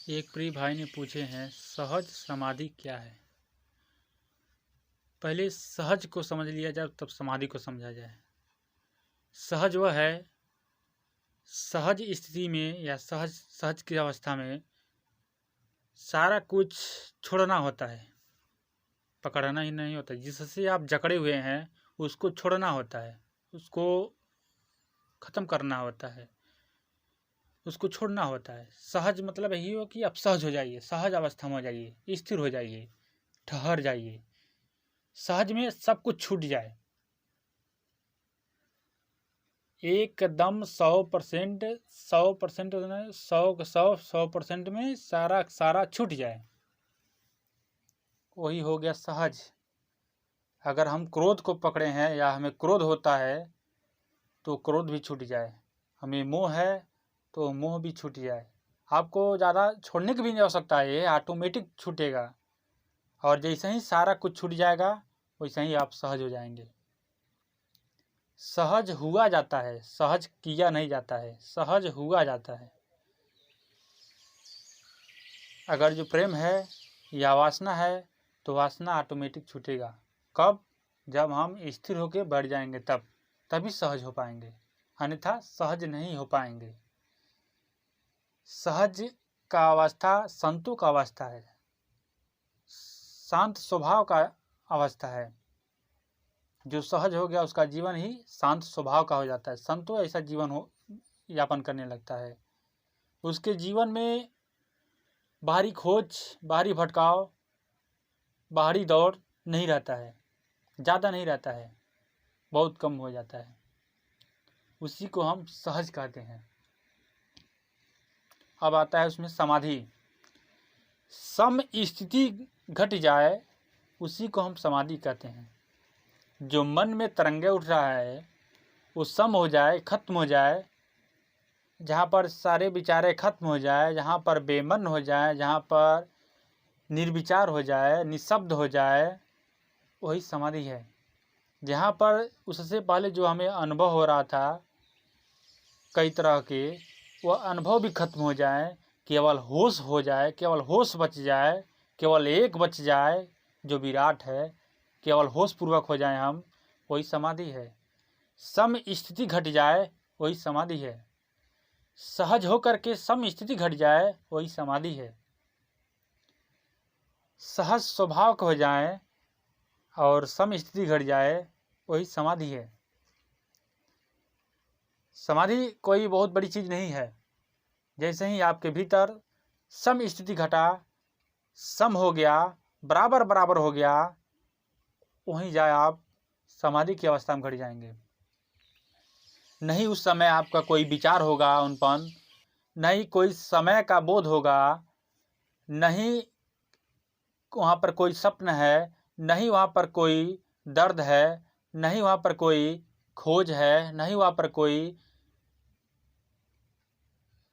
एक प्रिय भाई ने पूछे हैं सहज समाधि क्या है। पहले सहज को समझ लिया जाए तब समाधि को समझा जाए। सहज वह है, सहज स्थिति में या सहज सहज की अवस्था में सारा कुछ छोड़ना होता है, पकड़ना ही नहीं होता। जिससे आप जकड़े हुए हैं उसको छोड़ना होता है, उसको ख़त्म करना होता है, उसको छोड़ना होता है। सहज मतलब यही हो कि आप सहज हो जाइए, सहज अवस्था में हो जाइए, स्थिर हो जाइए, ठहर जाइए। सहज में सब कुछ छूट जाए, एकदम 100%, 100%, 100% में सारा छूट जाए, वही हो गया सहज। अगर हम क्रोध को पकड़े हैं या हमें क्रोध होता है तो क्रोध भी छूट जाए, हमें मोह है तो मोह भी छूट जाए। आपको ज़्यादा छोड़ने की भी नहीं आवश्यकता है, ये ऑटोमेटिक छूटेगा। और जैसे ही सारा कुछ छूट जाएगा वैसे ही आप सहज हो जाएंगे। सहज हुआ जाता है, सहज किया नहीं जाता है, सहज हुआ जाता है। अगर जो प्रेम है या वासना है तो वासना ऑटोमेटिक छूटेगा। कब? जब हम स्थिर होकर बैठ जाएंगे तभी सहज हो पाएंगे, अन्यथा सहज नहीं हो पाएंगे। सहज का अवस्था संतों का अवस्था है, शांत स्वभाव का अवस्था है। जो सहज हो गया उसका जीवन ही शांत स्वभाव का हो जाता है, संतो ऐसा जीवन हो यापन करने लगता है। उसके जीवन में बाहरी खोज, बाहरी भटकाव, बाहरी दौड़ नहीं रहता है, ज़्यादा नहीं रहता है, बहुत कम हो जाता है। उसी को हम सहज कहते हैं। अब आता है उसमें समाधि। सम स्थिति घट जाए उसी को हम समाधि कहते हैं। जो मन में तरंगे उठ रहा है वो सम हो जाए, खत्म हो जाए, जहाँ पर सारे विचारे खत्म हो जाए, जहाँ पर बेमन हो जाए, जहाँ पर निर्विचार हो जाए, निशब्द हो जाए, वही समाधि है। जहाँ पर उससे पहले जो हमें अनुभव हो रहा था कई तरह के, वह अनुभव भी खत्म हो जाए, केवल होश हो जाए, केवल होश बच जाए, केवल एक बच जाए जो विराट है, केवल होश पूर्वक हो जाए हम, वही समाधि है। सम स्थिति घट जाए वही समाधि है। सहज होकर के सम स्थिति घट जाए वही समाधि है। सहज स्वभाव हो जाए और सम स्थिति घट जाए वही समाधि है। समाधि कोई बहुत बड़ी चीज़ नहीं है। जैसे ही आपके भीतर सम स्थिति घटा, सम हो गया, बराबर बराबर हो गया, वहीं जाए आप समाधि की अवस्था में घट जाएंगे। नहीं उस समय आपका कोई विचार होगा उनपन, नहीं कोई समय का बोध होगा, नहीं वहाँ पर कोई स्वप्न है, नहीं वहाँ पर कोई दर्द है, नहीं वहाँ पर कोई खोज है, नहीं वहाँ पर कोई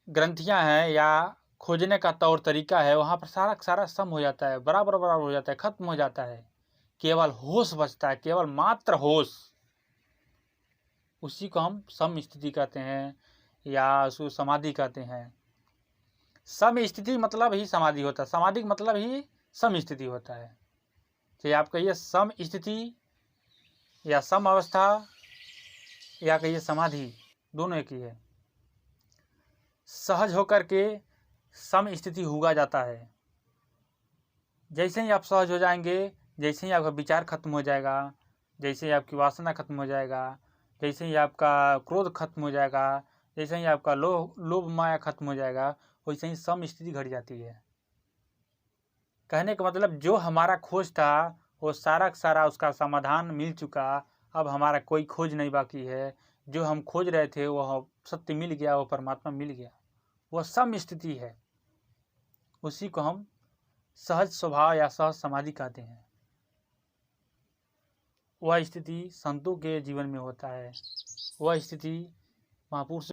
ग्रंथियाँ हैं या खोजने का तौर तरीका है। वहाँ पर सारा सम हो जाता है, बराबर बराबर हो जाता है, खत्म हो जाता है, केवल होश बचता है, केवल मात्र होश। उसी को हम सम स्थिति कहते हैं या उसको समाधि कहते हैं। सम स्थिति मतलब ही समाधि होता है, समाधि का मतलब ही सम स्थिति होता है। चाहे आप कहिए सम स्थिति या सम अवस्था या कहिए समाधि, दोनों एक ही है। सहज होकर के सम स्थिति हुआ जाता है। जैसे ही आप सहज हो जाएंगे, जैसे ही आपका विचार खत्म हो जाएगा, जैसे ही आपकी वासना खत्म हो जाएगा, जैसे ही आपका क्रोध खत्म हो जाएगा, जैसे ही आपका लोभ माया खत्म हो जाएगा, वैसे ही सम स्थिति घट जाती है। कहने का मतलब जो हमारा खोज था वो सारा उसका समाधान मिल चुका। अब हमारा कोई खोज नहीं बाकी है। जो हम खोज रहे थे वह सत्य मिल गया, वो परमात्मा मिल गया, वह सम स्थिति है। उसी को हम सहज स्वभाव या सहज समाधि कहते हैं। वह स्थिति संतों के जीवन में होता है, वह स्थिति महापुरुष